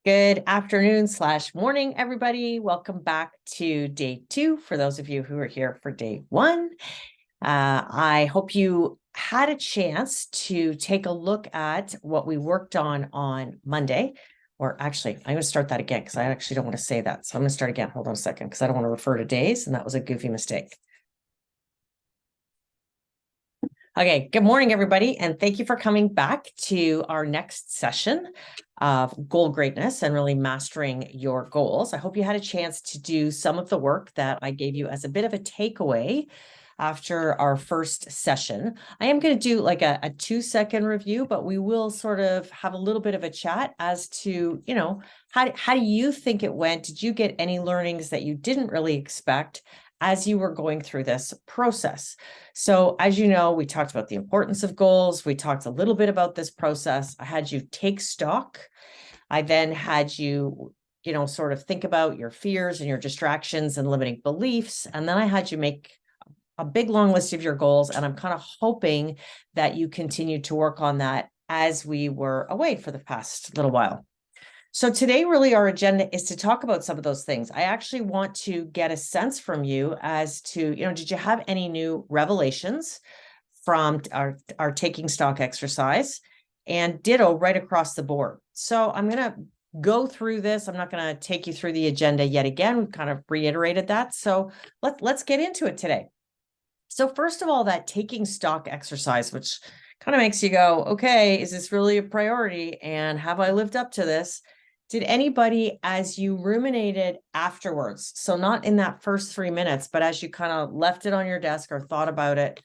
Good afternoon / morning, everybody. Welcome back to day 2 for those of you who are here for day 1. I hope you had a chance to take a look at what we worked on Monday. Or actually, I'm going to start that again because I actually don't want to say that. So I'm going to start again. Hold on a second because I don't want to refer to days, and that was a goofy mistake. Okay, good morning, everybody, and thank you for coming back to our next session of goal greatness and really mastering your goals. I hope you had a chance to do some of the work that I gave you as a bit of a takeaway after our first session. I am going to do like a 2-second review, but we will sort of have a little bit of a chat as to, how do you think it went? Did you get any learnings that you didn't really expect as you were going through this process? So as you know, we talked about the importance of goals. We talked a little bit about this process. I had you take stock. I then had you, sort of think about your fears and your distractions and limiting beliefs. And then I had you make a big long list of your goals. And I'm kind of hoping that you continue to work on that as we were away for the past little while. So today, really, our agenda is to talk about some of those things. I actually want to get a sense from you as to, did you have any new revelations from our taking stock exercise? And ditto right across the board. So I'm going to go through this. I'm not going to take you through the agenda yet again. We've kind of reiterated that. So let's get into it today. So first of all, that taking stock exercise, which kind of makes you go, okay, is this really a priority? And have I lived up to this? Did anybody, as you ruminated afterwards, so not in that first 3 minutes, but as you kind of left it on your desk or thought about it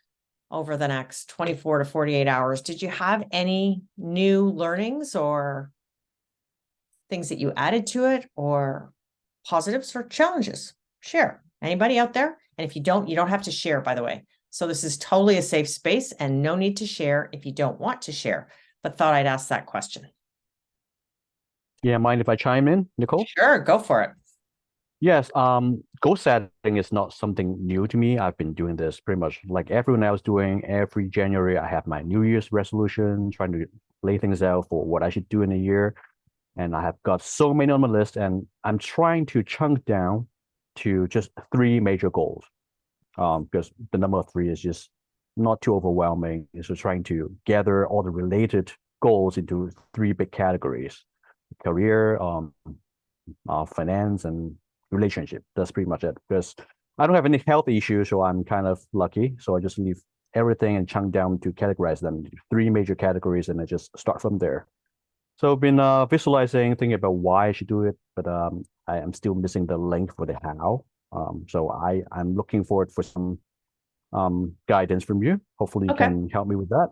over the next 24 to 48 hours, did you have any new learnings or things that you added to it, or positives or challenges? Share. Anybody out there? And if you don't have to share, by the way. So this is totally a safe space and no need to share if you don't want to share, but thought I'd ask that question. Yeah, mind if I chime in, Nicole? Sure, go for it. Yes, goal setting is not something new to me. I've been doing this pretty much like everyone else doing. Every January, I have my New Year's resolution, trying to lay things out for what I should do in a year. And I have got so many on my list, and I'm trying to chunk down to just 3 major goals. Because the number of 3 is just not too overwhelming. So trying to gather all the related goals into 3 big categories: career, finance, and relationship. That's pretty much it. Because I don't have any health issues, so I'm kind of lucky. So I just leave everything and chunk down to categorize them into 3 major categories, and I just start from there. So I've been visualizing, thinking about why I should do it, but I am still missing the link for the how. So I'm looking forward for some guidance from you. Hopefully, you Okay. can help me with that.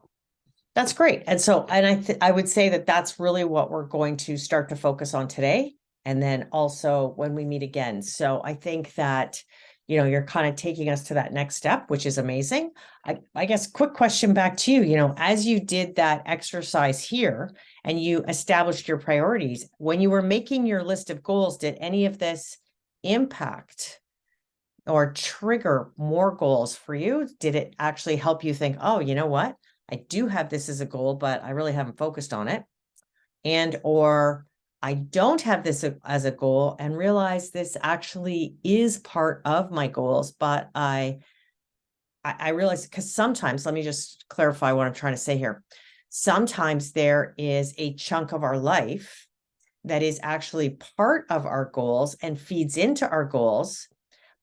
That's great. And so, I would say that that's really what we're going to start to focus on today. And then also when we meet again. So I think that, you're kind of taking us to that next step, which is amazing. I guess quick question back to you, as you did that exercise here and you established your priorities, when you were making your list of goals, did any of this impact or trigger more goals for you? Did it actually help you think, oh, you know what? I do have this as a goal, but I really haven't focused on it. And, or I don't have this as a goal and realize this actually is part of my goals, but I realize, because sometimes, let me just clarify what I'm trying to say here. Sometimes there is a chunk of our life that is actually part of our goals and feeds into our goals,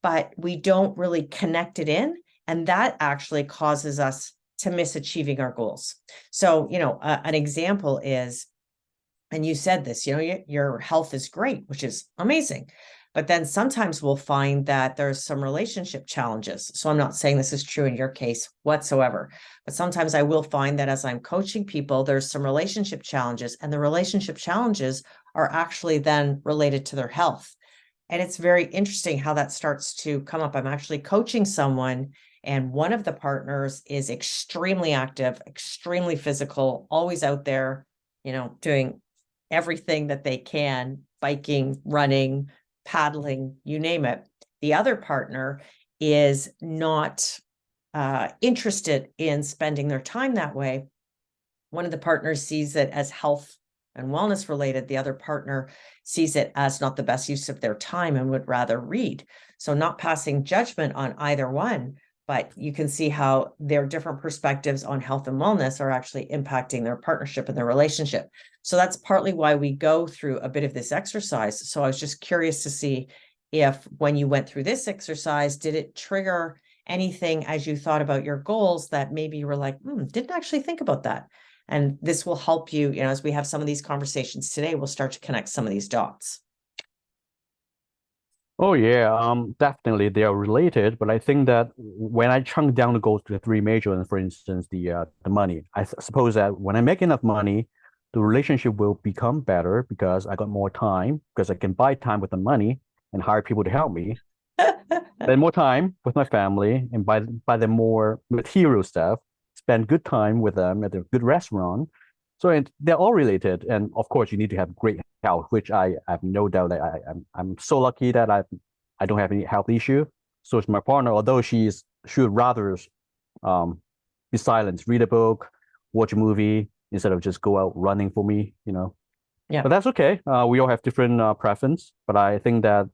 but we don't really connect it in. And that actually causes us to miss achieving our goals. So, an example is, and you said this, your health is great, which is amazing. But then sometimes we'll find that there's some relationship challenges. So I'm not saying this is true in your case whatsoever, but sometimes I will find that as I'm coaching people, there's some relationship challenges, and the relationship challenges are actually then related to their health. And it's very interesting how that starts to come up. I'm actually coaching someone, and one of the partners is extremely active, extremely physical, always out there, doing everything that they can, biking, running, paddling, you name it. The other partner is not interested in spending their time that way. One of the partners sees it as health and wellness related, the other partner sees it as not the best use of their time and would rather read. So not passing judgment on either one, but you can see how their different perspectives on health and wellness are actually impacting their partnership and their relationship. So that's partly why we go through a bit of this exercise. So I was just curious to see if when you went through this exercise, did it trigger anything as you thought about your goals that maybe you were like, didn't actually think about that. And this will help you, as we have some of these conversations today, we'll start to connect some of these dots. Oh yeah, definitely they are related, but I think that when I chunk down the goals to the three major ones, for instance, the money, I suppose that when I make enough money, the relationship will become better because I got more time, because I can buy time with the money and hire people to help me, spend more time with my family and buy them more material stuff, spend good time with them at a good restaurant. So they're all related, and of course, you need to have great health, which I have no doubt that I'm so lucky that I don't have any health issue. So is my partner, although she would rather be silent, read a book, watch a movie instead of just go out running for me, Yeah. But that's okay. We all have different preference, but I think that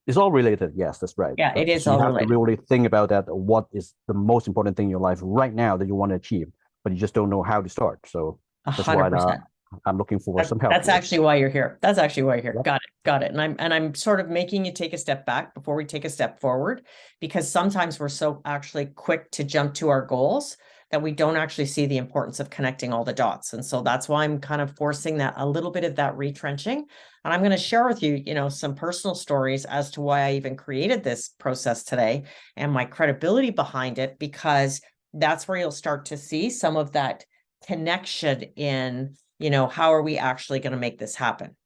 it's all related. Yes, that's right. Yeah, it is So you all have to related. really think about that. What is the most important thing in your life right now that you want to achieve, but you just don't know how to start. So that's why 100%. I'm looking for some help That's here. actually why you're here. That's actually why you're here. Yep. Got it. Got it. And I'm sort of making you take a step back before we take a step forward, because sometimes we're so actually quick to jump to our goals that we don't actually see the importance of connecting all the dots. And so that's why I'm kind of forcing that, a little bit of that retrenching. And I'm going to share with you, some personal stories as to why I even created this process today and my credibility behind it, because that's where you'll start to see some of that connection in, how are we actually going to make this happen?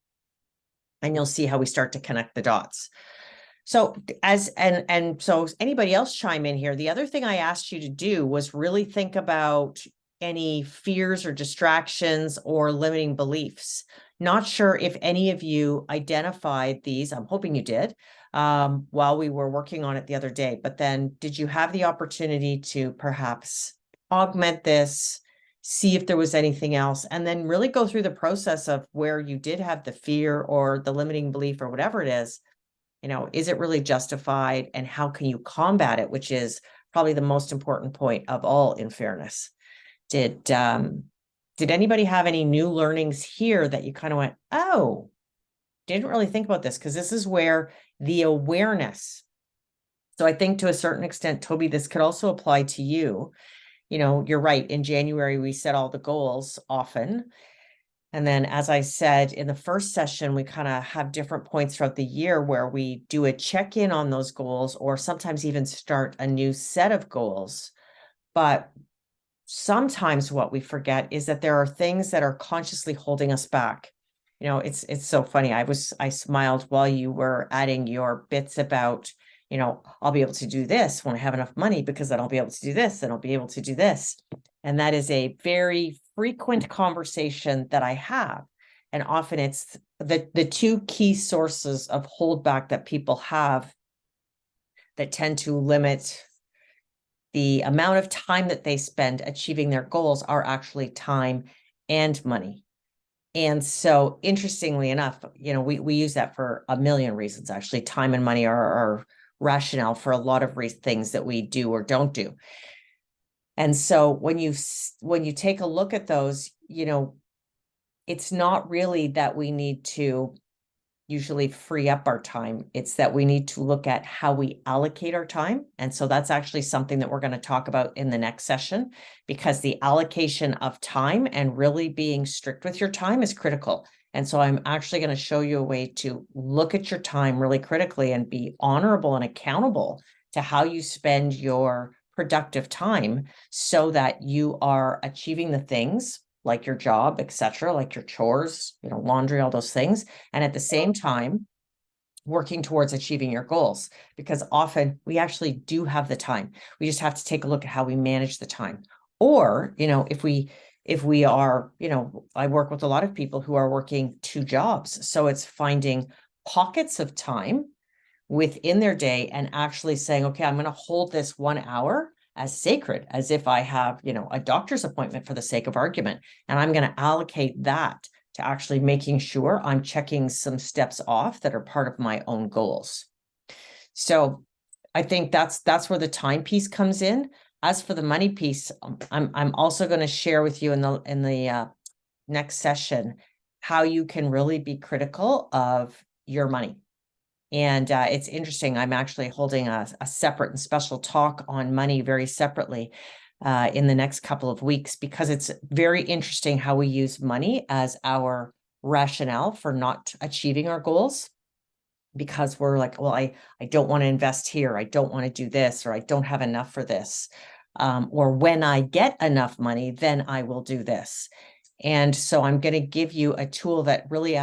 And you'll see how we start to connect the dots. So so anybody else chime in here. The other thing I asked you to do was really think about any fears or distractions or limiting beliefs. Not sure if any of you identified these. I'm hoping you did while we were working on it the other day. But then did you have the opportunity to perhaps augment this, see if there was anything else, and then really go through the process of where you did have the fear or the limiting belief or whatever it is it really justified, and how can you combat it, which is probably the most important point of all, in fairness. Did anybody have any new learnings here that you kind of went, oh, didn't really think about this? Because this is where the awareness. So I think to a certain extent, Toby, this could also apply to you. You're right. In January, we set all the goals often. And then, as I said in the first session, we kind of have different points throughout the year where we do a check-in on those goals, or sometimes even start a new set of goals. But sometimes what we forget is that there are things that are consciously holding us back. It's so funny. I smiled while you were adding your bits about, I'll be able to do this when I have enough money, because then I'll be able to do this and I'll be able to do this. And that is a very frequent conversation that I have. And often it's the two key sources of holdback that people have that tend to limit the amount of time that they spend achieving their goals are actually time and money. And so interestingly enough, we use that for a million reasons. Actually, time and money are rationale for a lot of things that we do or don't do. And so when you take a look at those, it's not really that we need to usually free up our time. It's that we need to look at how we allocate our time. And so that's actually something that we're going to talk about in the next session, because the allocation of time and really being strict with your time is critical. And so I'm actually going to show you a way to look at your time really critically and be honorable and accountable to how you spend your productive time, so that you are achieving the things like your job, etc., like your chores, laundry, all those things. And at the same time, working towards achieving your goals, because often we actually do have the time. We just have to take a look at how we manage the time. Or, if we are, I work with a lot of people who are working 2 jobs. So it's finding pockets of time within their day and actually saying, okay, I'm going to hold this 1 hour as sacred, as if I have, a doctor's appointment for the sake of argument. And I'm going to allocate that to actually making sure I'm checking some steps off that are part of my own goals. So I think that's where the time piece comes in. As for the money piece, I'm also going to share with you in the next session how you can really be critical of your money. And it's interesting. I'm actually holding a separate and special talk on money very separately in the next couple of weeks, because it's very interesting how we use money as our rationale for not achieving our goals. Because we're like, well, I don't want to invest here. I don't want to do this, or I don't have enough for this. Or when I get enough money, then I will do this. And so I'm going to give you a tool that really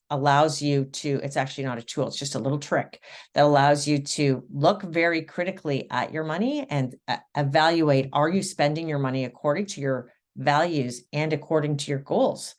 allows you to, it's actually not a tool, it's just a little trick that allows you to look very critically at your money and evaluate, are you spending your money according to your values and according to your goals?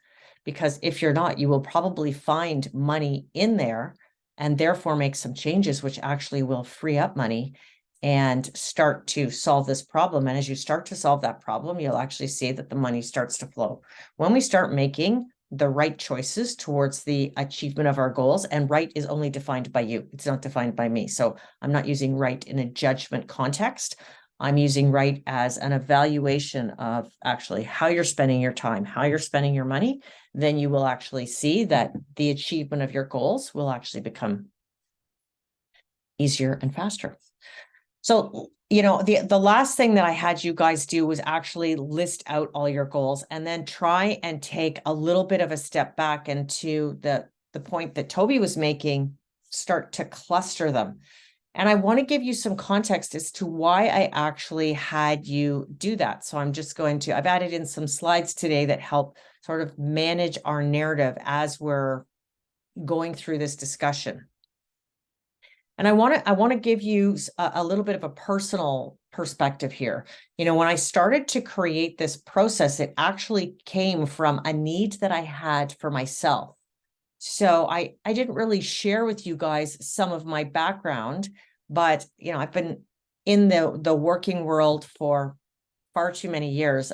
Because if you're not, you will probably find money in there and therefore make some changes, which actually will free up money and start to solve this problem. And as you start to solve that problem, you'll actually see that the money starts to flow. When we start making the right choices towards the achievement of our goals, and right is only defined by you, it's not defined by me. So I'm not using right in a judgment context. I'm using right as an evaluation of actually how you're spending your time, how you're spending your money. Then you will actually see that the achievement of your goals will actually become easier and faster. So, the last thing that I had you guys do was actually list out all your goals and then try and take a little bit of a step back, and to the point that Toby was making, start to cluster them. And I want to give you some context as to why I actually had you do that. So I've added in some slides today that help sort of manage our narrative as we're going through this discussion. And I want to give you a little bit of a personal perspective here. When I started to create this process, it actually came from a need that I had for myself. So I didn't really share with you guys some of my background, but I've been in the working world for far too many years.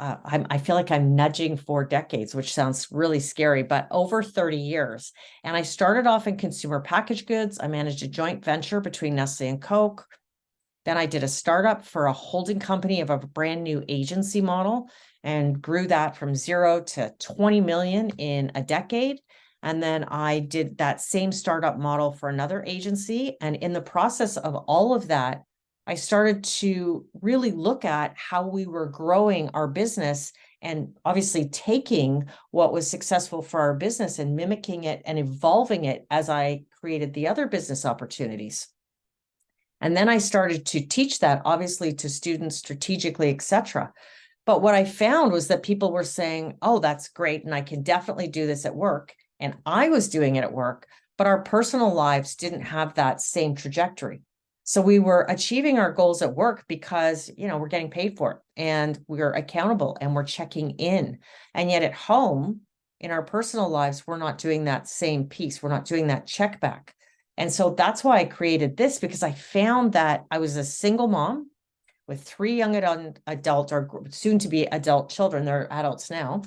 I feel like I'm nudging 4 decades, which sounds really scary, but over 30 years. And I started off in consumer packaged goods. I managed a joint venture between Nestle and Coke. Then I did a startup for a holding company of a brand new agency model and grew that from 0 to 20 million in a decade. And then I did that same startup model for another agency. And in the process of all of that, I started to really look at how we were growing our business, and obviously taking what was successful for our business and mimicking it and evolving it as I created the other business opportunities. And then I started to teach that, obviously, to students strategically, etc. But what I found was that people were saying, oh, that's great, and I can definitely do this at work. And I was doing it at work, but our personal lives didn't have that same trajectory. So we were achieving our goals at work because, we're getting paid for it and we're accountable and we're checking in. And yet at home, in our personal lives, we're not doing that same piece. We're not doing that check back. And so that's why I created this, because I found that I was a single mom with 3 young adult or soon to be adult children. They're adults now.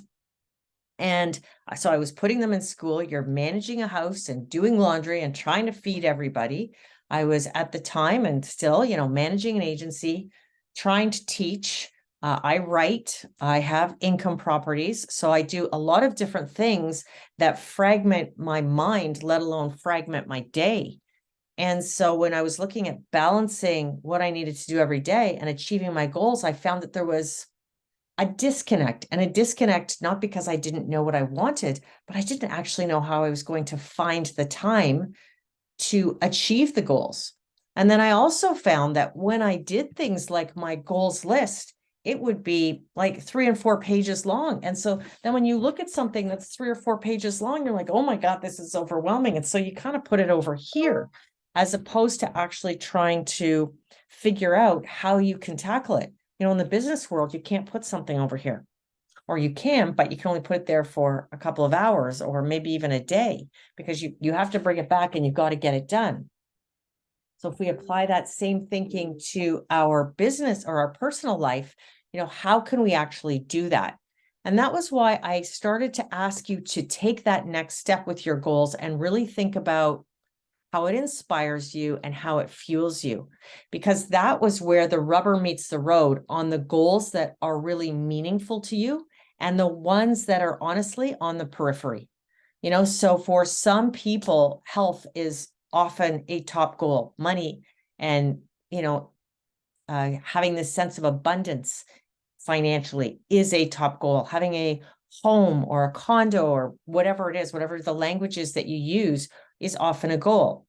And so I was putting them in school. You're managing a house and doing laundry and trying to feed everybody. I was at the time, and still, managing an agency, trying to teach. I write, I have income properties. So I do a lot of different things that fragment my mind, let alone fragment my day. And so when I was looking at balancing what I needed to do every day and achieving my goals, I found that there was a disconnect, and a disconnect not because I didn't know what I wanted, but I didn't actually know how I was going to find the time to achieve the goals. And then I also found that when I did things like my goals list, it would be like 3 and 4 pages long. And so then when you look at something that's 3 or 4 pages long, you're like, oh my God, this is overwhelming. And so you kind of put it over here, as opposed to actually trying to figure out how you can tackle it. In the business world, you can't put something over here. Or you can, but you can only put it there for a couple of hours or maybe even a day, because you have to bring it back and you've got to get it done. So if we apply that same thinking to our business or our personal life, how can we actually do that? And that was why I started to ask you to take that next step with your goals and really think about how it inspires you and how it fuels you, because that was where the rubber meets the road on the goals that are really meaningful to you and the ones that are honestly on the periphery. So for some people, health is often a top goal, money and, having this sense of abundance financially is a top goal. Having a home or a condo or whatever it is, whatever the language is that you use, is often a goal.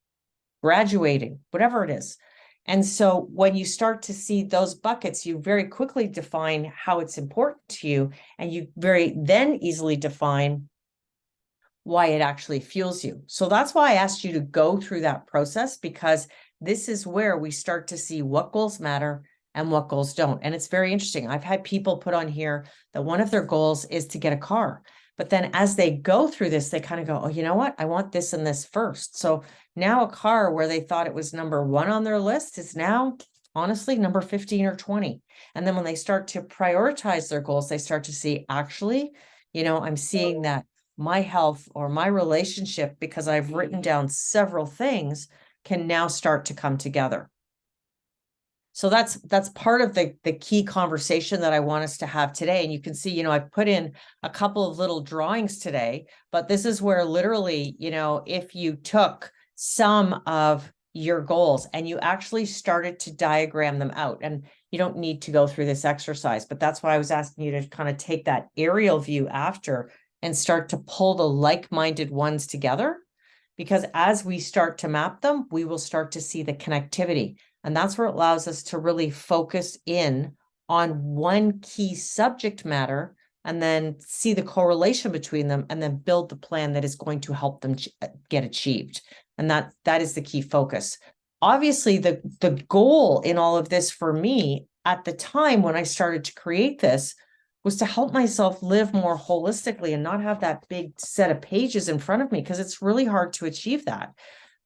Graduating, whatever it is. And so when you start to see those buckets, you very quickly define how it's important to you, and you very then easily define why it actually fuels you. So that's why I asked you to go through that process, because this is where we start to see what goals matter and what goals don't. And it's very interesting. I've had people put on here that one of their goals is to get a car. But then as they go through this, they kind of go, oh, you know what? I want this and this first. So now a car where they thought it was number 1 on their list is now honestly number 15 or 20. And then when they start to prioritize their goals, they start to see, actually, I'm seeing that my health or my relationship, because I've written down several things, can now start to come together. So that's part of the key conversation that I want us to have today. And you can see, I put in a couple of little drawings today, but this is where literally, if you took some of your goals and you actually started to diagram them out, and you don't need to go through this exercise, but that's why I was asking you to kind of take that aerial view after and start to pull the like-minded ones together, because as we start to map them, we will start to see the connectivity. And that's where it allows us to really focus in on one key subject matter and then see the correlation between them and then build the plan that is going to help them get achieved. And that is the key focus. Obviously, the goal in all of this for me at the time when I started to create this was to help myself live more holistically and not have that big set of pages in front of me, because it's really hard to achieve that,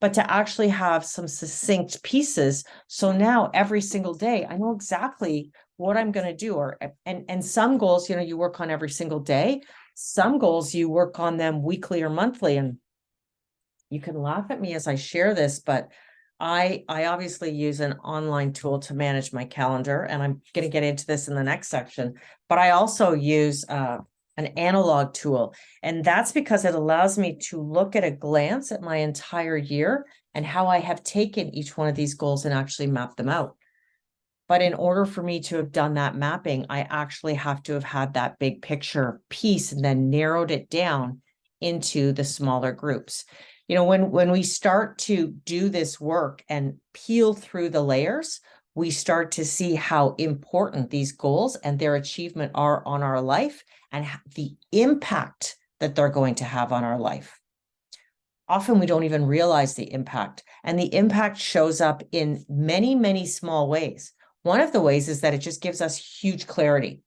but to actually have some succinct pieces. So now every single day, I know exactly what I'm going to do. And some goals, you work on every single day. Some goals, you work on them weekly or monthly. And you can laugh at me as I share this, but I obviously use an online tool to manage my calendar, and I'm going to get into this in the next section, but I also use an analog tool. And that's because it allows me to look at a glance at my entire year and how I have taken each one of these goals and actually mapped them out. But in order for me to have done that mapping, I actually have to have had that big picture piece and then narrowed it down into the smaller groups. When we start to do this work and peel through the layers, we start to see how important these goals and their achievement are on our life and the impact that they're going to have on our life. Often we don't even realize the impact, and the impact shows up in many, many small ways. One of the ways is that it just gives us huge clarity.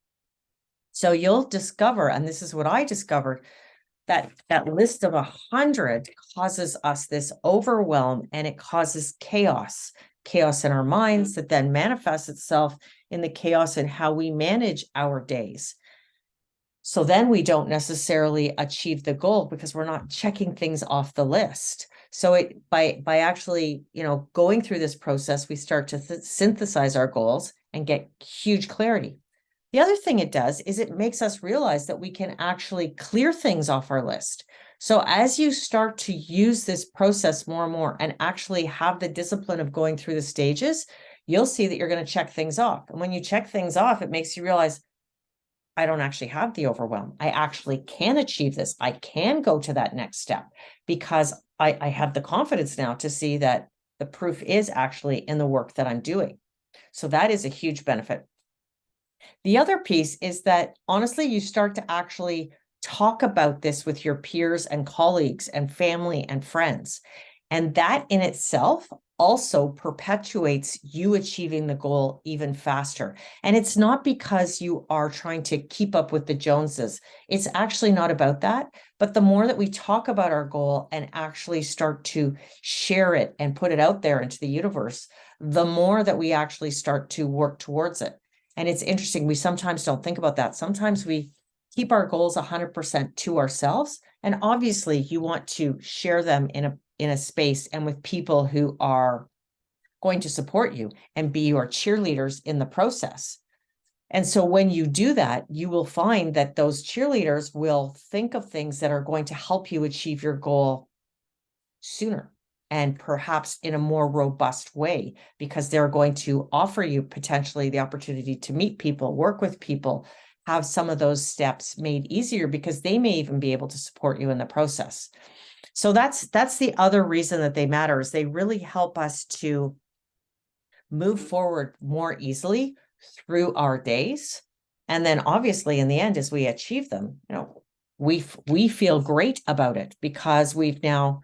So you'll discover, and this is what I discovered, that list of 100 causes us this overwhelm, and it causes chaos in our minds that then manifests itself in the chaos in how we manage our days. So then we don't necessarily achieve the goal because we're not checking things off the list. So by actually, going through this process, we start to synthesize our goals and get huge clarity. The other thing it does is it makes us realize that we can actually clear things off our list. So as you start to use this process more and more and actually have the discipline of going through the stages, you'll see that you're going to check things off. And when you check things off, it makes you realize, I don't actually have the overwhelm. I actually can achieve this. I can go to that next step because I have the confidence now to see that the proof is actually in the work that I'm doing. So that is a huge benefit. The other piece is that, honestly, you start to actually talk about this with your peers and colleagues and family and friends. And that in itself also perpetuates you achieving the goal even faster. And it's not because you are trying to keep up with the Joneses. It's actually not about that. But the more that we talk about our goal and actually start to share it and put it out there into the universe, the more that we actually start to work towards it. And it's interesting, we sometimes don't think about that. Sometimes we keep our goals 100% to ourselves. And obviously you want to share them in a space and with people who are going to support you and be your cheerleaders in the process. And so when you do that, you will find that those cheerleaders will think of things that are going to help you achieve your goal sooner and perhaps in a more robust way, because they're going to offer you potentially the opportunity to meet people, work with people, have some of those steps made easier because they may even be able to support you in the process. So that's the other reason that they matter, is they really help us to move forward more easily through our days. And then obviously in the end, as we achieve them, we feel great about it because we've now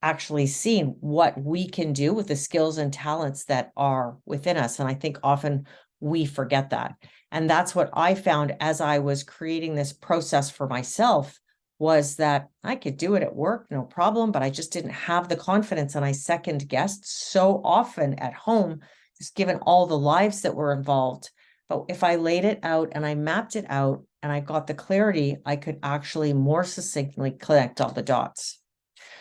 actually seen what we can do with the skills and talents that are within us. And I think often we forget that. And that's what I found as I was creating this process for myself, was that I could do it at work, no problem, but I just didn't have the confidence. And I second guessed so often at home, just given all the lives that were involved. But if I laid it out and I mapped it out and I got the clarity, I could actually more succinctly connect all the dots.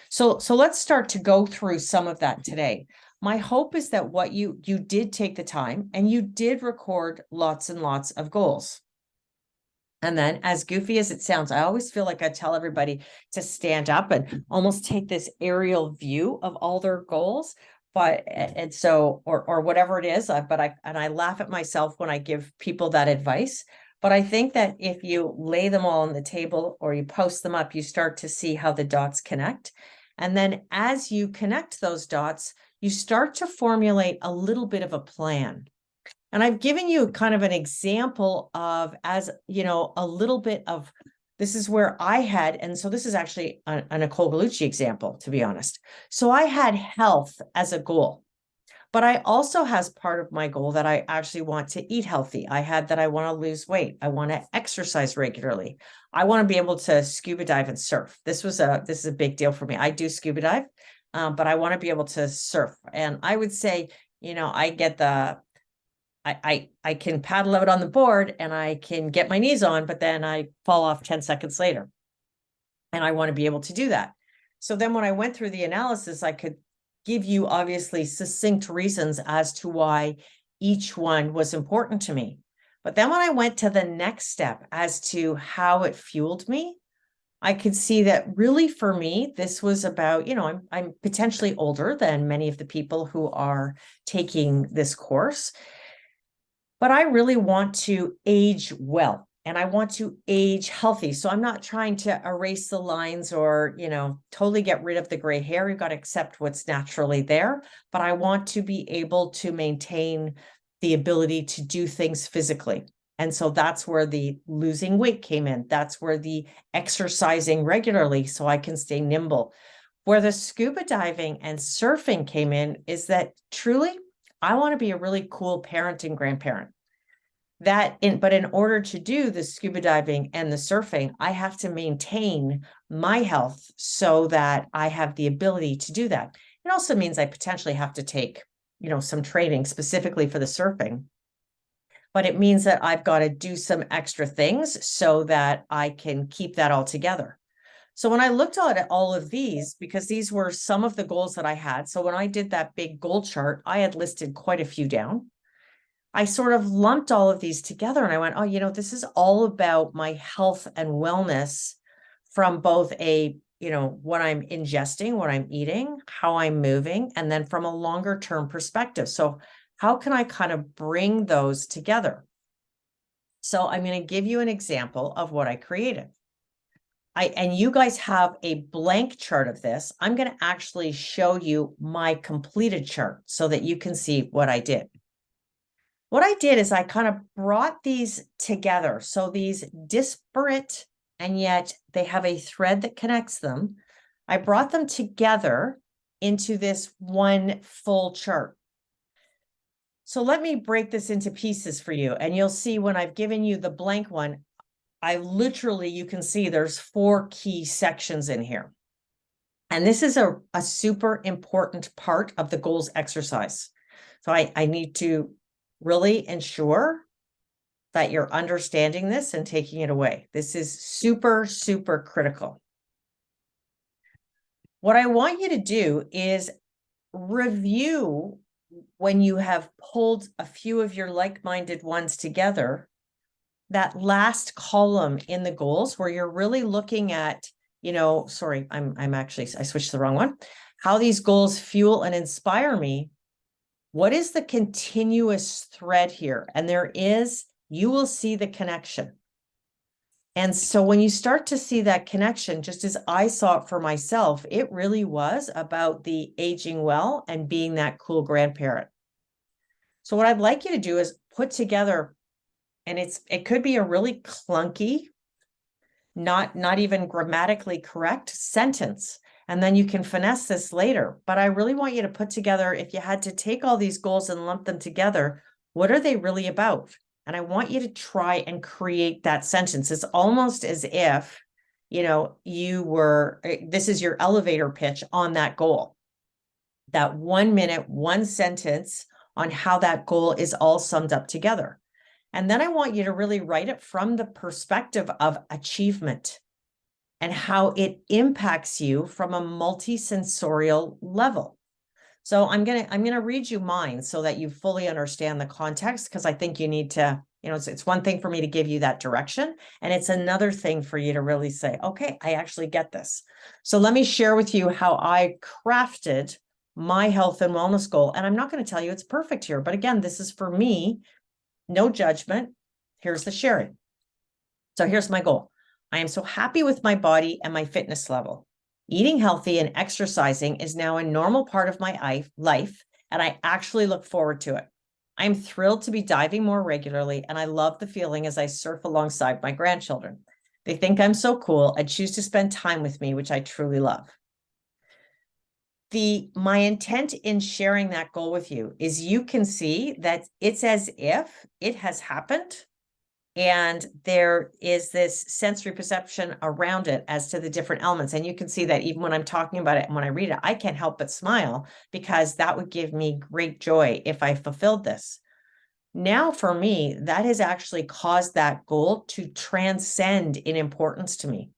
So let's start to go through some of that today. My hope is that what you did take the time and you did record lots and lots of goals. And then, as goofy as it sounds, I always feel like I tell everybody to stand up and almost take this aerial view of all their goals. But, and so, or whatever it is, but I laugh at myself when I give people that advice. But I think that if you lay them all on the table or you post them up, you start to see how the dots connect. And then as you connect those dots, you start to formulate a little bit of a plan. And I've given you kind of an example of, as you know, a little bit of, this is where I had, and so this is actually a Nicole Bellucci example, to be honest. So I had health as a goal, but I also has part of my goal that I actually want to eat healthy. I had that I want to lose weight. I want to exercise regularly. I want to be able to scuba dive and surf. This is a big deal for me. I do scuba dive, but I want to be able to surf. And I would say, I get I can paddle out on the board and I can get my knees on, but then I fall off 10 seconds later. And I want to be able to do that. So then when I went through the analysis, I could give you obviously succinct reasons as to why each one was important to me. But then when I went to the next step as to how it fueled me, I could see that really for me, this was about, I'm potentially older than many of the people who are taking this course, but I really want to age well and I want to age healthy. So I'm not trying to erase the lines or, totally get rid of the gray hair. You've got to accept what's naturally there, but I want to be able to maintain the ability to do things physically. And so that's where the losing weight came in. That's where the exercising regularly so I can stay nimble. Where the scuba diving and surfing came in is that truly, I want to be a really cool parent and grandparent. But in order to do the scuba diving and the surfing, I have to maintain my health so that I have the ability to do that. It also means I potentially have to take, some training specifically for the surfing. But it means that I've got to do some extra things so that I can keep that all together. So when I looked at all of these, because these were some of the goals that I had. So when I did that big goal chart, I had listed quite a few down. I sort of lumped all of these together and I went, oh, this is all about my health and wellness from both what I'm ingesting, what I'm eating, how I'm moving, and then from a longer term perspective. So how can I kind of bring those together? So I'm going to give you an example of what I created. And you guys have a blank chart of this. I'm going to actually show you my completed chart so that you can see what I did. What I did is I kind of brought these together. So these disparate, and yet they have a thread that connects them. I brought them together into this one full chart. So let me break this into pieces for you. And you'll see when I've given you the blank one, you can see there's 4 key sections in here. And this is a super important part of the goals exercise. So I need to really ensure that you're understanding this and taking it away. This is super, super critical. What I want you to do is review when you have pulled a few of your like-minded ones together, that last column in the goals where you're really looking at, sorry, I switched the wrong one. How these goals fuel and inspire me. What is the continuous thread here? And you will see the connection. And so when you start to see that connection, just as I saw it for myself, it really was about the aging well and being that cool grandparent. So what I'd like you to do is put together, and it could be a really clunky, not even grammatically correct sentence. And then you can finesse this later. But I really want you to put together, if you had to take all these goals and lump them together, what are they really about? And I want you to try and create that sentence. It's almost as if, this is your elevator pitch on that goal. That 1 minute, one sentence on how that goal is all summed up together. And then I want you to really write it from the perspective of achievement and how it impacts you from a multisensorial level. So I'm gonna read you mine so that you fully understand the context, because I think you need to, it's one thing for me to give you that direction, and it's another thing for you to really say, okay, I actually get this. So let me share with you how I crafted my health and wellness goal. And I'm not going to tell you it's perfect here, but again, this is for me, no judgment. Here's the sharing. So here's my goal. I am so happy with my body and my fitness level. Eating healthy and exercising is now a normal part of my life, and I actually look forward to it. I am thrilled to be diving more regularly, and I love the feeling as I surf alongside my grandchildren. They think I'm so cool and choose to spend time with me, which I truly love. My intent in sharing that goal with you is you can see that it's as if it has happened, and there is this sensory perception around it as to the different elements. And you can see that even when I'm talking about it and when I read it, I can't help but smile, because that would give me great joy if I fulfilled this. Now, for me, that has actually caused that goal to transcend in importance to me.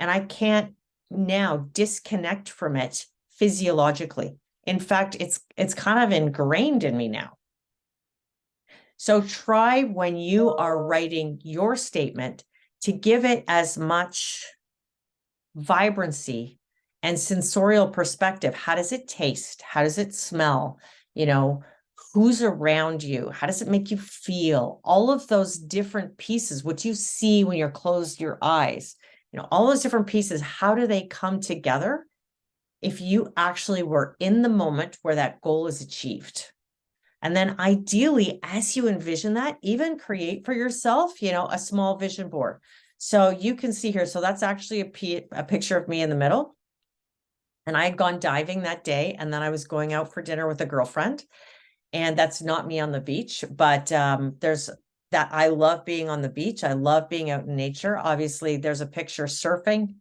And I can't now disconnect from it physiologically. In fact, it's kind of ingrained in me now. So try, when you are writing your statement, to give it as much vibrancy and sensorial perspective. How does it taste? How does it smell? Who's around you? How does it make you feel? All of those different pieces, what you see when you're closed your eyes, all those different pieces, how do they come together if you actually were in the moment where that goal is achieved? And then ideally, as you envision that, even create for yourself, a small vision board. So you can see here, so that's actually a picture of me in the middle. And I had gone diving that day, and then I was going out for dinner with a girlfriend. And that's not me on the beach, but there's that. I love being on the beach. I love being out in nature. Obviously, there's a picture surfing,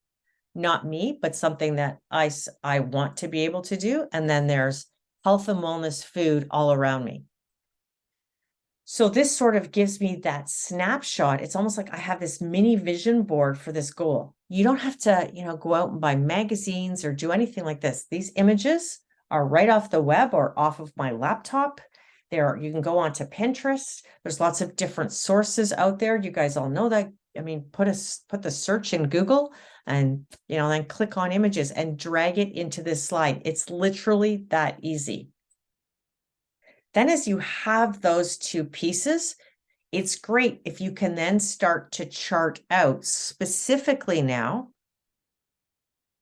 not me, but something that I want to be able to do. And then there's health and wellness food all around me. So this sort of gives me that snapshot. It's almost like I have this mini vision board for this goal. You don't have to, go out and buy magazines or do anything like this. These images are right off the web or off of my laptop. You can go onto Pinterest. There's lots of different sources out there. You guys all know that. I mean, put the search in Google and, then click on images and drag it into this slide. It's literally that easy. Then as you have those two pieces, it's great if you can then start to chart out specifically now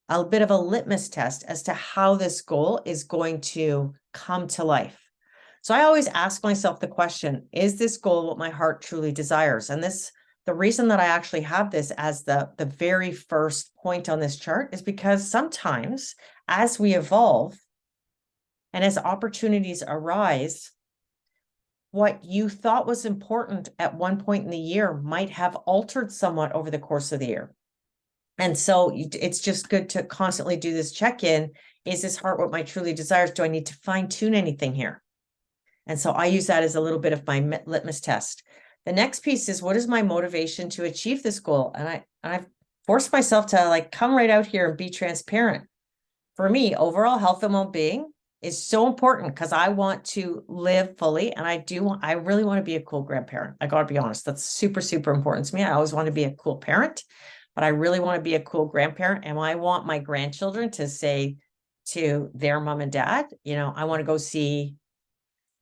a bit of a litmus test as to how this goal is going to come to life. So I always ask myself the question, is this goal what my heart truly desires? And the reason that I actually have this as the very first point on this chart is because sometimes as we evolve and as opportunities arise, what you thought was important at one point in the year might have altered somewhat over the course of the year. And so it's just good to constantly do this check-in. Is this heart what my truly desires? Do I need to fine tune anything here? And so I use that as a little bit of my litmus test. The next piece is, what is my motivation to achieve this goal? And I've forced myself to like come right out here and be transparent. For me, overall health and well-being is so important because I want to live fully, and I really want to be a cool grandparent. I gotta be honest, that's super, super important to me. I always want to be a cool parent, but I really want to be a cool grandparent. And I want my grandchildren to say to their mom and dad, you know, I want to go see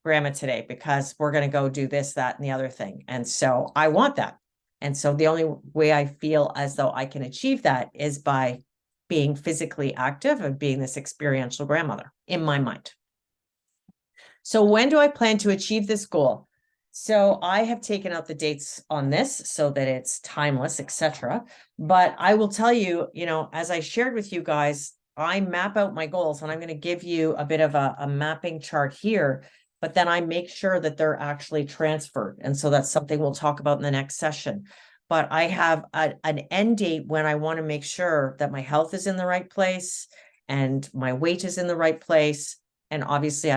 grandma today because we're going to go do this, that, and the other thing. And so I want that. And so the only way I feel as though I can achieve that is by being physically active and being this experiential grandmother in my mind. So when do I plan to achieve this goal? So I have taken out the dates on this so that it's timeless, etc. But I will tell you, you know, as I shared with you guys, I map out my goals, and I'm going to give you a bit of a mapping chart here, but then I make sure that they're actually transferred. And so that's something we'll talk about in the next session. But I have an end date when I want to make sure that my health is in the right place and my weight is in the right place. And obviously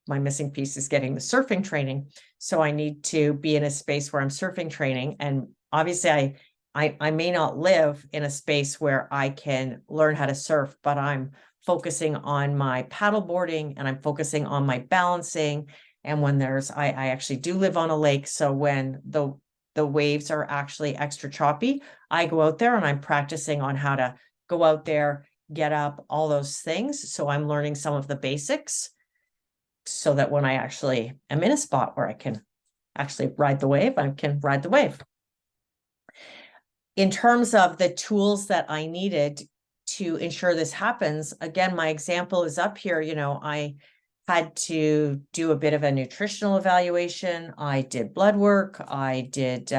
my missing piece is getting the surfing training. So I need to be in a space where I'm surfing training. And obviously I may not live in a space where I can learn how to surf, but I'm focusing on my paddle boarding and I'm focusing on my balancing. And when I actually do live on a lake. So when the waves are actually extra choppy, I go out there and I'm practicing on how to go out there, get up, all those things. So I'm learning some of the basics so that when I actually am in a spot where I can actually ride the wave, I can ride the wave. In terms of the tools that I needed to ensure this happens, again, my example is up here. You know, I had to do a bit of a nutritional evaluation. I did blood work. I did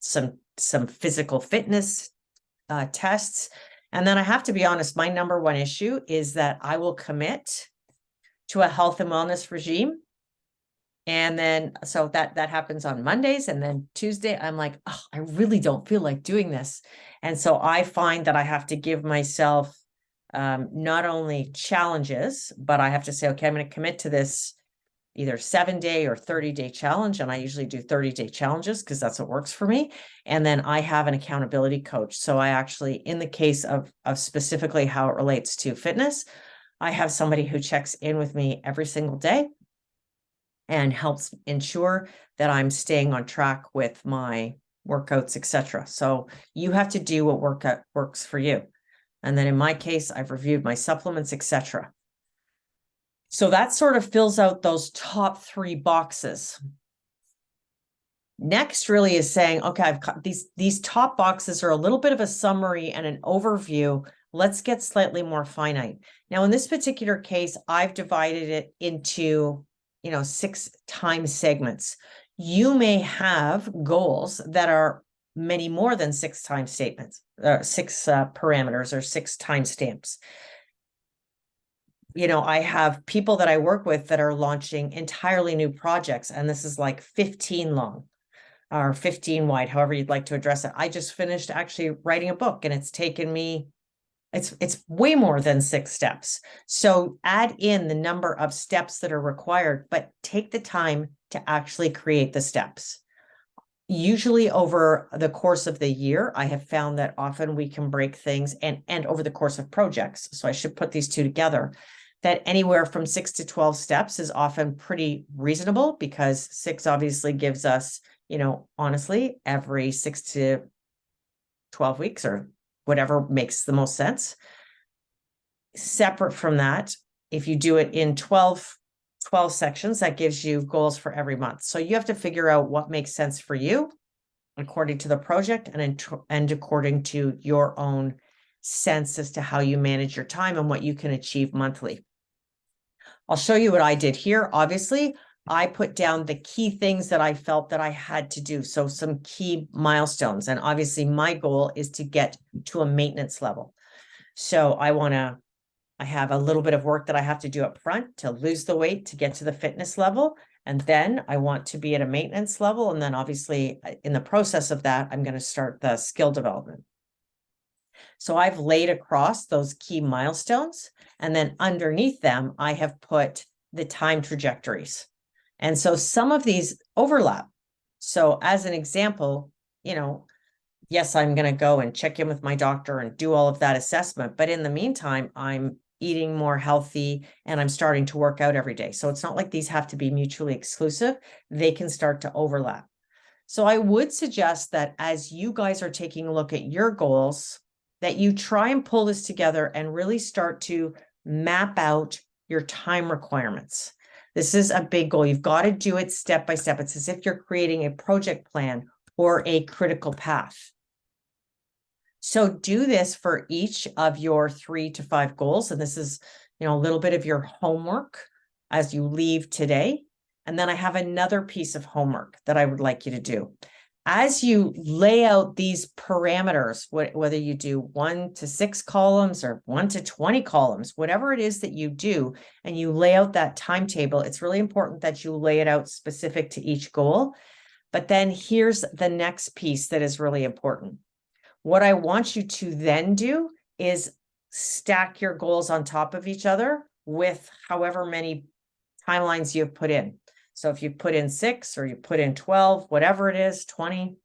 some physical fitness tests. And then I have to be honest, my number one issue is that I will commit to a health and wellness regime. And then, so that happens on Mondays, and then Tuesday, I'm like, oh, I really don't feel like doing this. And so I find that I have to give myself not only challenges, but I have to say, okay, I'm going to commit to this either 7-day or 30-day challenge. And I usually do 30-day challenges because that's what works for me. And then I have an accountability coach. So I actually, in the case of specifically how it relates to fitness, I have somebody who checks in with me every single day and helps ensure that I'm staying on track with my workouts, etc. So you have to do what workout works for you. And then in my case, I've reviewed my supplements, etc. So that sort of fills out those top 3 boxes. Next really is saying, okay, I've got these top boxes are a little bit of a summary and an overview. Let's get slightly more finite. Now, in this particular case, I've divided it into, you know, 6 time segments. You may have goals that are many more than 6 time statements, 6 parameters or 6 timestamps. You know, I have people that I work with that are launching entirely new projects, and this is like 15 long or 15 wide, however you'd like to address it. I just finished actually writing a book, and it's taken me, it's way more than 6 steps. So add in the number of steps that are required, but take the time to actually create the steps. Usually over the course of the year, I have found that often we can break things, and over the course of projects. So I should put these 2 together, that anywhere from 6 to 12 steps is often pretty reasonable, because 6 obviously gives us, you know, honestly, every 6 to 12 weeks or whatever makes the most sense. Separate from that, if you do it in 12 sections, that gives you goals for every month. So you have to figure out what makes sense for you according to the project and according to your own sense as to how you manage your time and what you can achieve monthly. I'll show you what I did here. Obviously, I put down the key things that I felt that I had to do. So some key milestones. And obviously my goal is to get to a maintenance level. So I have a little bit of work that I have to do up front to lose the weight to get to the fitness level. And then I want to be at a maintenance level. And then obviously in the process of that, I'm going to start the skill development. So I've laid across those key milestones, and then underneath them, I have put the time trajectories. And so some of these overlap. So as an example, yes, I'm going to go and check in with my doctor and do all of that assessment. But in the meantime, I'm eating more healthy and I'm starting to work out every day. So it's not like these have to be mutually exclusive. They can start to overlap. So I would suggest that as you guys are taking a look at your goals, that you try and pull this together and really start to map out your time requirements. This is a big goal. You've got to do it step by step. It's as if you're creating a project plan or a critical path. So do this for each of your 3 to 5 goals. And this is, a little bit of your homework as you leave today. And then I have another piece of homework that I would like you to do. As you lay out these parameters, whether you do 1 to 6 columns or 1 to 20 columns, whatever it is that you do, and you lay out that timetable, it's really important that you lay it out specific to each goal. But then here's the next piece that is really important. What I want you to then do is stack your goals on top of each other with however many timelines you've put in. So if you put in 6 or you put in 12, whatever it is, 20,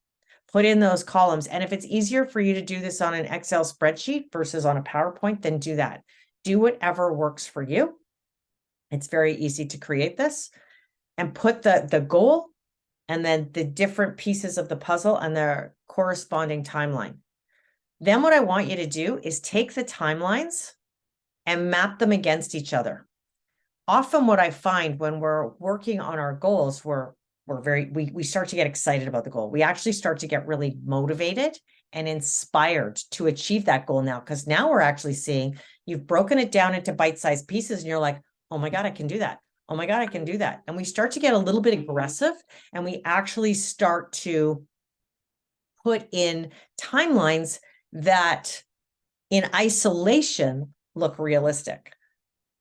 put in those columns. And if it's easier for you to do this on an Excel spreadsheet versus on a PowerPoint, then do that. Do whatever works for you. It's very easy to create this and put the goal and then the different pieces of the puzzle and their corresponding timeline. Then what I want you to do is take the timelines and map them against each other. Often what I find when we're working on our goals, we start to get excited about the goal. We actually start to get really motivated and inspired to achieve that goal now, because now we're actually seeing you've broken it down into bite-sized pieces and you're like, oh my God, I can do that. Oh my God, I can do that. And we start to get a little bit aggressive and we actually start to put in timelines that in isolation look realistic.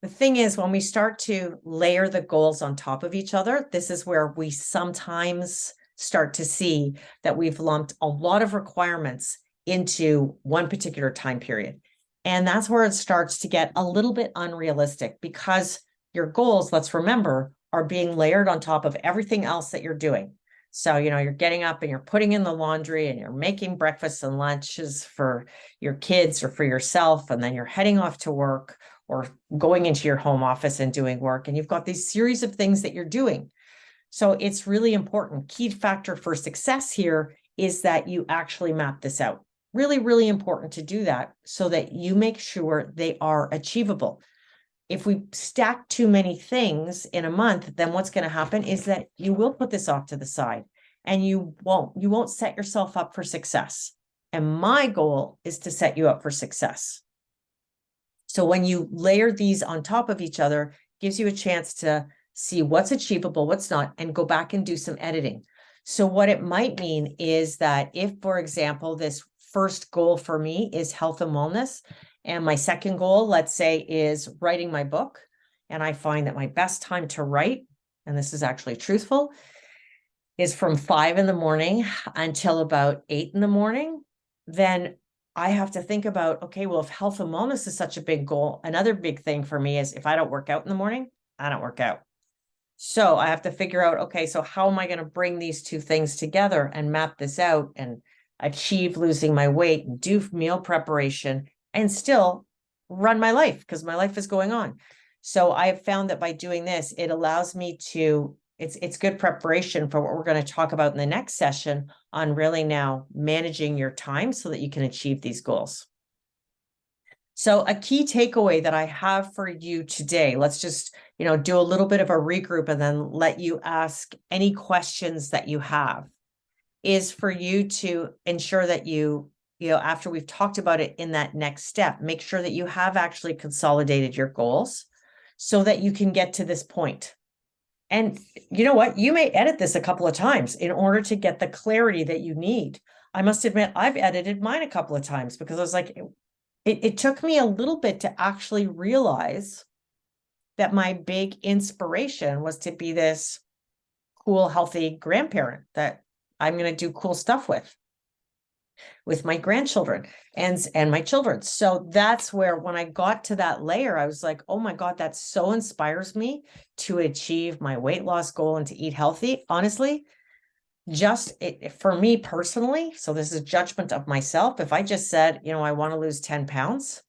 The thing is, when we start to layer the goals on top of each other, this is where we sometimes start to see that we've lumped a lot of requirements into one particular time period. And that's where it starts to get a little bit unrealistic, because your goals, let's remember, are being layered on top of everything else that you're doing. So, you're getting up and you're putting in the laundry and you're making breakfasts and lunches for your kids or for yourself. And then you're heading off to work or going into your home office and doing work. And you've got these series of things that you're doing. So it's really important. Key factor for success here is that you actually map this out. Really, really important to do that so that you make sure they are achievable. If we stack too many things in a month, then what's going to happen is that you will put this off to the side and you won't set yourself up for success. And my goal is to set you up for success. So when you layer these on top of each other, gives you a chance to see what's achievable, what's not, and go back and do some editing. So what it might mean is that if, for example, this first goal for me is health and wellness, and my second goal, let's say, is writing my book, and I find that my best time to write, and this is actually truthful, is from 5 in the morning until about 8 in the morning, then I have to think about, okay, well, if health and wellness is such a big goal, another big thing for me is if I don't work out in the morning, I don't work out. So I have to figure out, okay, so how am I going to bring these two things together and map this out and achieve losing my weight and do meal preparation and still run my life, because my life is going on. So I have found that by doing this, it allows me to, it's good preparation for what we're going to talk about in the next session on really now managing your time so that you can achieve these goals. So a key takeaway that I have for you today, let's just, do a little bit of a regroup and then let you ask any questions that you have, is for you to ensure that after we've talked about it in that next step, make sure that you have actually consolidated your goals so that you can get to this point. And you know what? You may edit this a couple of times in order to get the clarity that you need. I must admit, I've edited mine a couple of times because I was like, it took me a little bit to actually realize that my big inspiration was to be this cool, healthy grandparent that I'm going to do cool stuff with my grandchildren and my children. So that's where, when I got to that layer, I was like, oh my God, that so inspires me to achieve my weight loss goal and to eat healthy. Honestly, just for me personally, so this is judgment of myself. If I just said, I want to lose 10 pounds,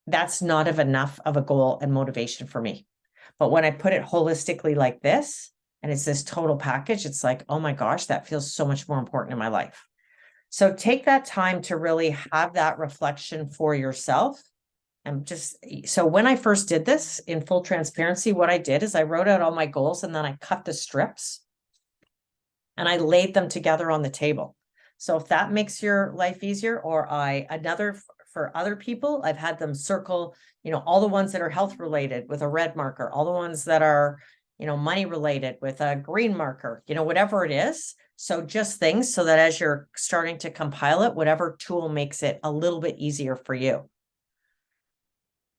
that's not enough of a goal and motivation for me. But when I put it holistically like this, and it's this total package, it's like, oh my gosh, that feels so much more important in my life. So take that time to really have that reflection for yourself. And so when I first did this, in full transparency, what I did is I wrote out all my goals and then I cut the strips and I laid them together on the table. So if that makes your life easier, or for other people, I've had them circle, all the ones that are health related with a red marker, all the ones that are, money related with a green marker, whatever it is. So just things so that as you're starting to compile it, whatever tool makes it a little bit easier for you.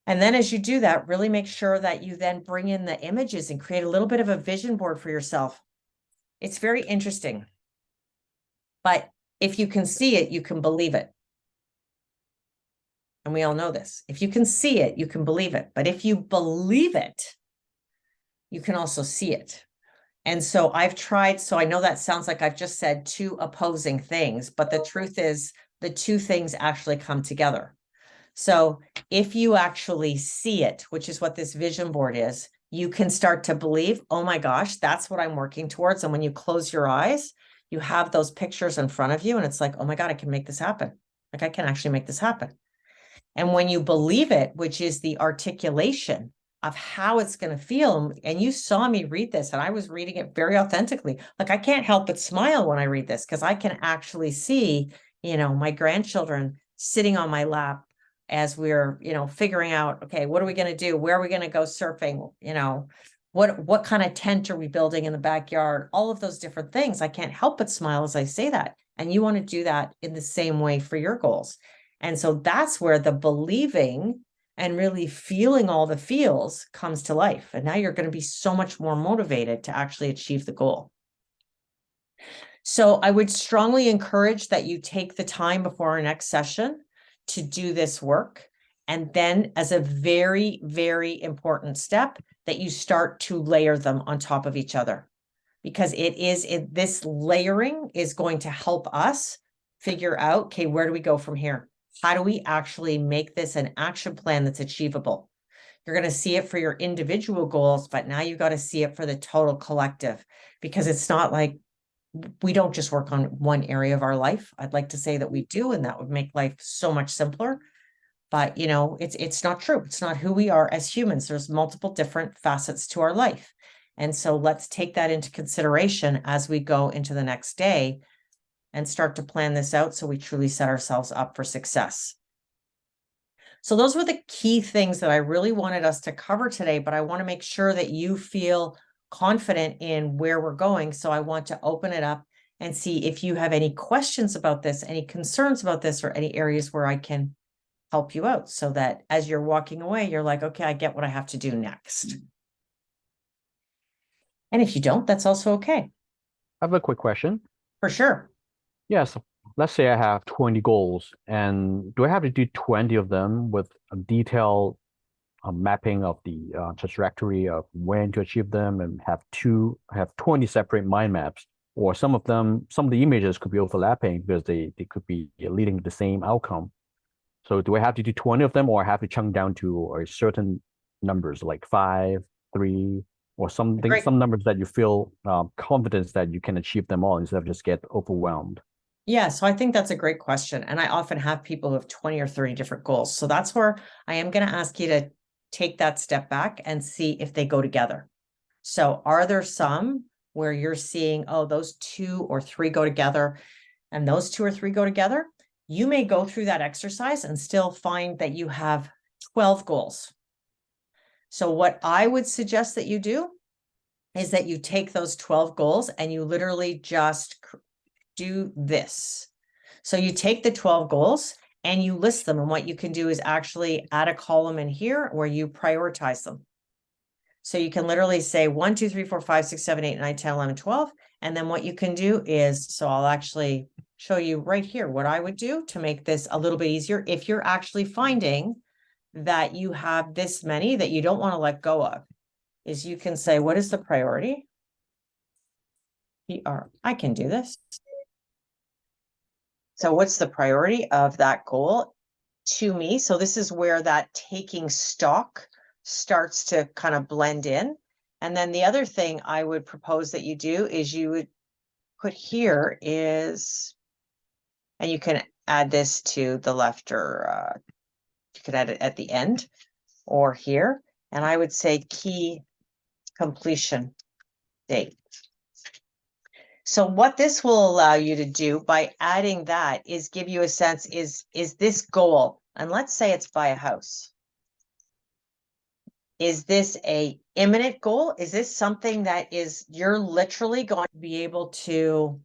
And then as you do that, really make sure that you then bring in the images and create a little bit of a vision board for yourself. It's very interesting, but if you can see it, you can believe it. And we all know this. If you can see it, you can believe it. But if you believe it, you can also see it. And so I've tried, so I know that sounds like I've just said two opposing things, but the truth is the two things actually come together. So if you actually see it, which is what this vision board is, you can start to believe, oh my gosh, that's what I'm working towards. And when you close your eyes, you have those pictures in front of you and it's like, oh my God, I can make this happen. Like I can actually make this happen. And when you believe it, which is the articulation of how it's going to feel, and you saw me read this and I was reading it very authentically. Like I can't help but smile when I read this because I can actually see, my grandchildren sitting on my lap as we're, figuring out, okay, what are we going to do? Where are we going to go surfing? What kind of tent are we building in the backyard? All of those different things. I can't help but smile as I say that. And you want to do that in the same way for your goals. And so that's where the believing and really feeling all the feels comes to life. And now you're going to be so much more motivated to actually achieve the goal. So I would strongly encourage that you take the time before our next session to do this work. And then as a very, very important step, that you start to layer them on top of each other. Because this layering is going to help us figure out, okay, where do we go from here? How do we actually make this an action plan that's achievable? You're going to see it for your individual goals, but now you got to see it for the total collective, because it's not like we don't just work on one area of our life. I'd like to say that we do, and that would make life so much simpler. But, it's not true. It's not who we are as humans. There's multiple different facets to our life. And so let's take that into consideration as we go into the next day and start to plan this out so we truly set ourselves up for success. So those were the key things that I really wanted us to cover today, but I want to make sure that you feel confident in where we're going. So I want to open it up and see if you have any questions about this, any concerns about this, or any areas where I can help you out so that as you're walking away, you're like, okay, I get what I have to do next. And if you don't, that's also okay. I have a quick question. For sure. Yes, let's say I have 20 goals, and do I have to do 20 of them with a detailed mapping of the trajectory of when to achieve them, and have 20 separate mind maps? Or some of the images could be overlapping because they could be leading to the same outcome. So do I have to do 20 of them, or I have to chunk down to a certain numbers like 5, 3, or some numbers that you feel confidence that you can achieve them all instead of just get overwhelmed? Yeah, so I think that's a great question. And I often have people who have 20 or 30 different goals. So that's where I am going to ask you to take that step back and see if they go together. So are there some where you're seeing, oh, those 2 or 3 go together, and those 2 or 3 go together? You may go through that exercise and still find that you have 12 goals. So what I would suggest that you do is that you take those 12 goals and you literally just do this. So you take the 12 goals and you list them. And what you can do is actually add a column in here where you prioritize them. So you can literally say 1, 2, 3, 4, 5, 6, 7, 8, 9, 10, 11, 12. And then what you can do is, so I'll actually show you right here what I would do to make this a little bit easier. If you're actually finding that you have this many that you don't want to let go of, is you can say, what is the priority? I can do this. So what's the priority of that goal to me? So this is where that taking stock starts to kind of blend in. And then the other thing I would propose that you do is you would put here is, and you can add this to the left, or you could add it at the end or here. And I would say key completion date. So what this will allow you to do by adding that is give you a sense, is this goal, and let's say it's buy a house. Is this a imminent goal? Is this something that you're literally going to be able to,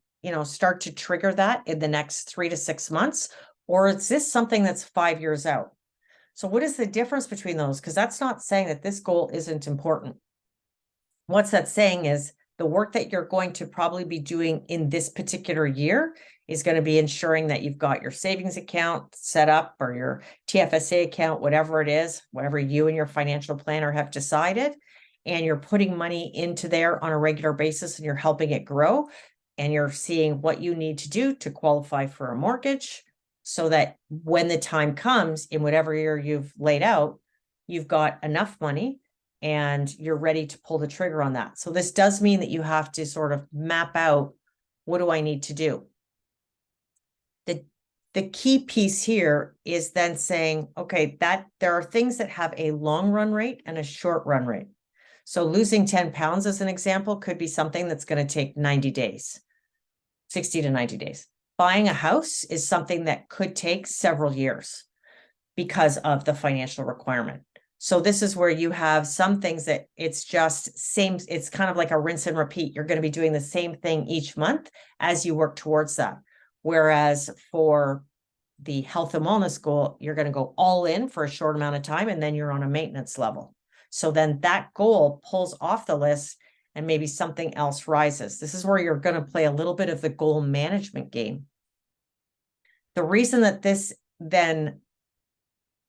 start to trigger that in the next 3 to 6 months? Or is this something that's 5 years out? So what is the difference between those? Because that's not saying that this goal isn't important. What's that saying is the work that you're going to probably be doing in this particular year is going to be ensuring that you've got your savings account set up, or your TFSA account, whatever it is, whatever you and your financial planner have decided, and you're putting money into there on a regular basis, and you're helping it grow, and you're seeing what you need to do to qualify for a mortgage, so that when the time comes in whatever year you've laid out, you've got enough money and you're ready to pull the trigger on that. So this does mean that you have to sort of map out, what do I need to do? The key piece here is then saying, okay, that there are things that have a long run rate and a short run rate. So losing 10 pounds as an example could be something that's going to take 90 days, 60 to 90 days. Buying a house is something that could take several years because of the financial requirement. So this is where you have some things that it's kind of like a rinse and repeat. You're going to be doing the same thing each month as you work towards that. Whereas for the health and wellness goal, you're going to go all in for a short amount of time, and then you're on a maintenance level. So then that goal pulls off the list and maybe something else rises. This is where you're going to play a little bit of the goal management game. The reason that this then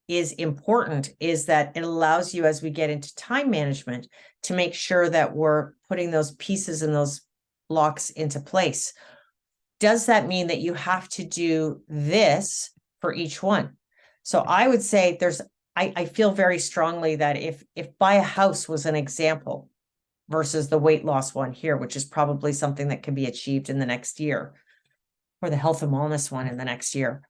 is important is that it allows you, as we get into time management, to make sure that we're putting those pieces and those blocks into place. Does that mean that you have to do this for each one? So I would say I feel very strongly that if buy a house was an example versus the weight loss one here, which is probably something that can be achieved in the next year, or the health and wellness one in the next year,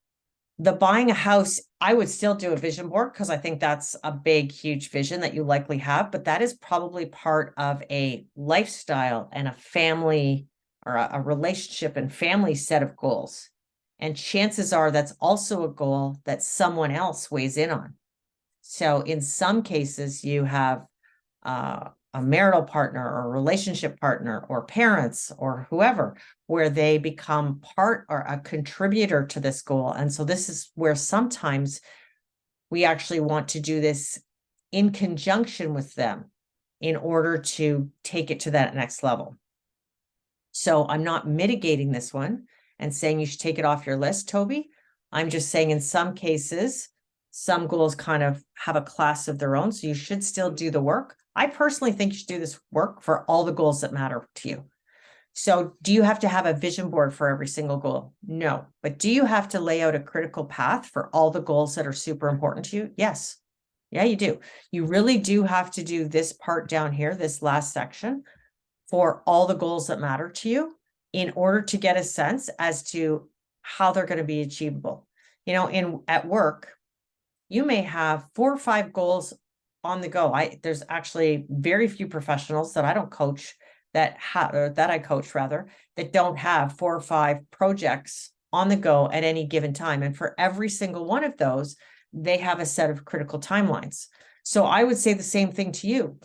the buying a house, I would still do a vision board, because I think that's a big, huge vision that you likely have, but that is probably part of a lifestyle and a family, or a relationship and family set of goals. And chances are that's also a goal that someone else weighs in on. So in some cases, you have a marital partner or a relationship partner or parents or whoever, where they become part or a contributor to this goal. And so this is where sometimes we actually want to do this in conjunction with them in order to take it to that next level. So I'm not mitigating this one and saying you should take it off your list, Toby. I'm just saying in some cases, some goals kind of have a class of their own. So you should still do the work. I personally think you should do this work for all the goals that matter to you. So do you have to have a vision board for every single goal? No. But do you have to lay out a critical path for all the goals that are super important to you? Yes. Yeah, you do. You really do have to do this part down here, this last section, for all the goals that matter to you, in order to get a sense as to how they're going to be achievable. At work, you may have 4 or 5 goals on the go. There's actually very few professionals that I don't coach that I coach rather, that don't have 4 or 5 projects on the go at any given time. And for every single one of those, they have a set of critical timelines. So I would say the same thing to you.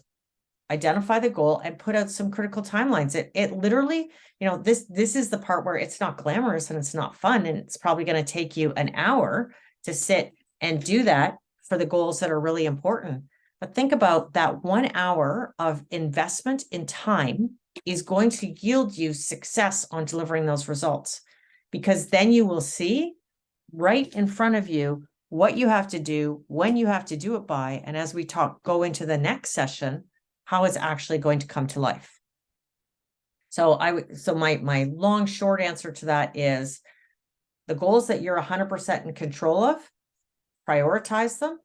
Identify the goal and put out some critical timelines. It literally, this is the part where it's not glamorous and it's not fun. And it's probably going to take you an hour to sit and do that for the goals that are really important. But think about that 1 hour of investment in time is going to yield you success on delivering those results, because then you will see right in front of you what you have to do, when you have to do it by. And as we go into the next session, how it's actually going to come to life. So my long, short answer to that is the goals that you're 100% in control of, prioritize them,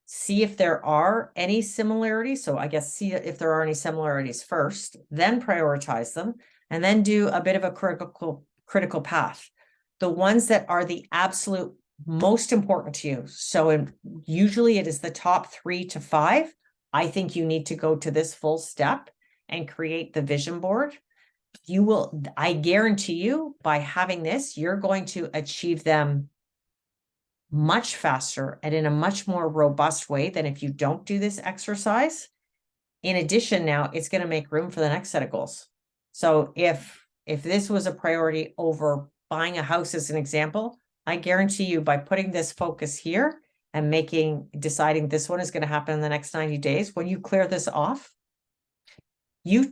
see if there are any similarities. So I guess see if there are any similarities first, then prioritize them, and then do a bit of a critical path. The ones that are the absolute most important to you. So usually it is the top 3 to 5. I think you need to go to this full step and create the vision board. You will, I guarantee you, by having this, you're going to achieve them much faster and in a much more robust way than if you don't do this exercise. In addition, now it's going to make room for the next set of goals. So if this was a priority over buying a house as an example, I guarantee you by putting this focus here and deciding this one is going to happen in the next 90 days, when you clear this off,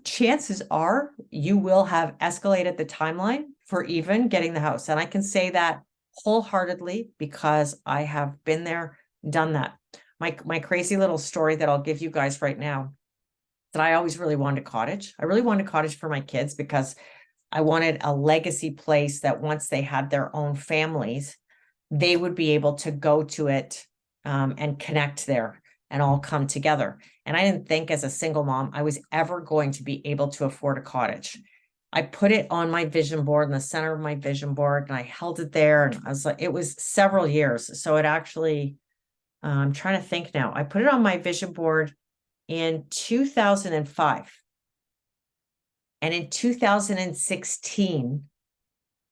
chances are you will have escalated the timeline for even getting the house. And I can say that wholeheartedly because I have been there, done that. My crazy little story that I'll give you guys right now, that I always really wanted a cottage. I really wanted a cottage for my kids because I wanted a legacy place that once they had their own families, they would be able to go to it and connect there and all come together. And I didn't think as a single mom, I was ever going to be able to afford a cottage. I put it on my vision board in the center of my vision board, and I held it there. And I was like, it was several years. So it actually, I'm trying to think now. I put it on my vision board in 2005. And in 2016,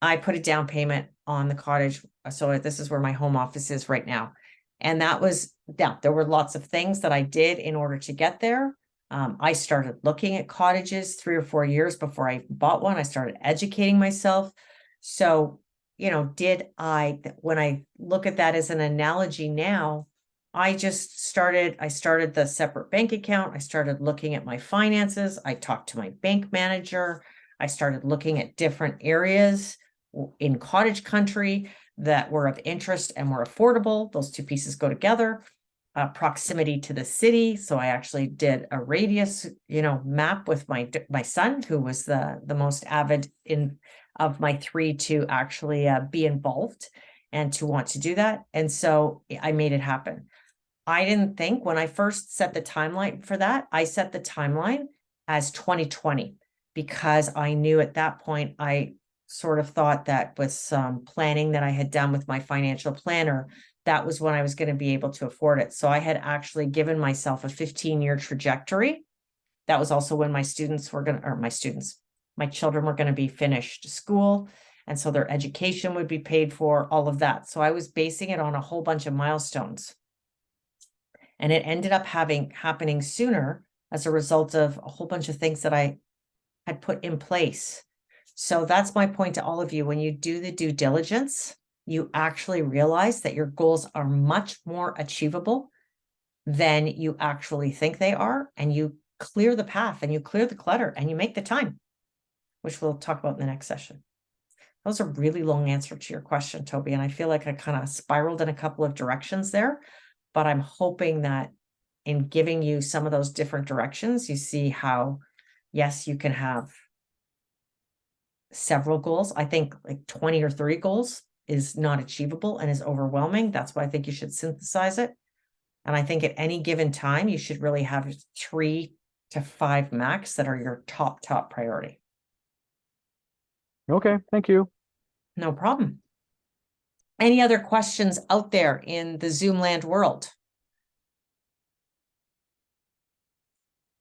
I put a down payment on the cottage. So this is where my home office is right now. And that was, yeah, there were lots of things that I did in order to get there. I started looking at cottages 3 or 4 years before I bought one. I started educating myself. So, you know, when I look at that as an analogy now, I started the separate bank account. I started looking at my finances. I talked to my bank manager. I started looking at different areas in cottage country that were of interest and were affordable. Those two pieces go together. Proximity to the city. So I actually did a radius, map with my son, who was the most avid of my 3 to actually be involved and to want to do that. And so I made it happen. I didn't think when I first set the timeline for that, I set the timeline as 2020 because I knew at that point, I sort of thought that with some planning that I had done with my financial planner, that was when I was going to be able to afford it. So I had actually given myself a 15-year trajectory. That was also when my children were going to be finished school. And so their education would be paid for, all of that. So I was basing it on a whole bunch of milestones. And it ended up happening sooner as a result of a whole bunch of things that I had put in place. So that's my point to all of you. When you do the due diligence, you actually realize that your goals are much more achievable than you actually think they are. And you clear the path and you clear the clutter and you make the time, which we'll talk about in the next session. That was a really long answer to your question, Toby. And I feel like I kind of spiraled in a couple of directions there, but I'm hoping that in giving you some of those different directions, you see how, yes, you can have several goals. I think like 20 or 30 goals is not achievable and is overwhelming. That's why I think you should synthesize it. And I think at any given time, you should really have 3 to 5 max that are your top priority. Okay, thank you. No problem. Any other questions out there in the Zoom land world?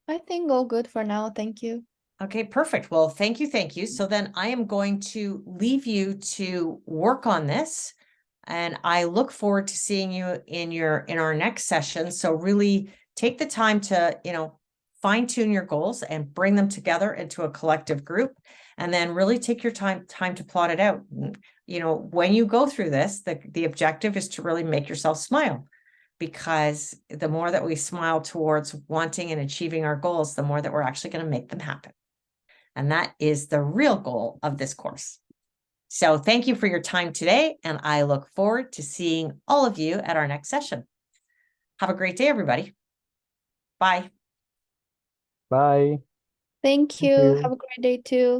I think all good for now. Thank you. Okay, perfect. Well, thank you. Thank you. So then I am going to leave you to work on this. And I look forward to seeing you in our next session. So really take the time to, fine tune your goals and bring them together into a collective group. And then really take your time to plot it out. When you go through this, the objective is to really make yourself smile. Because the more that we smile towards wanting and achieving our goals, the more that we're actually going to make them happen. And that is the real goal of this course. So thank you for your time today, and I look forward to seeing all of you at our next session. Have a great day, everybody. Bye. Bye. Thank Thank you. you. Have a great day too.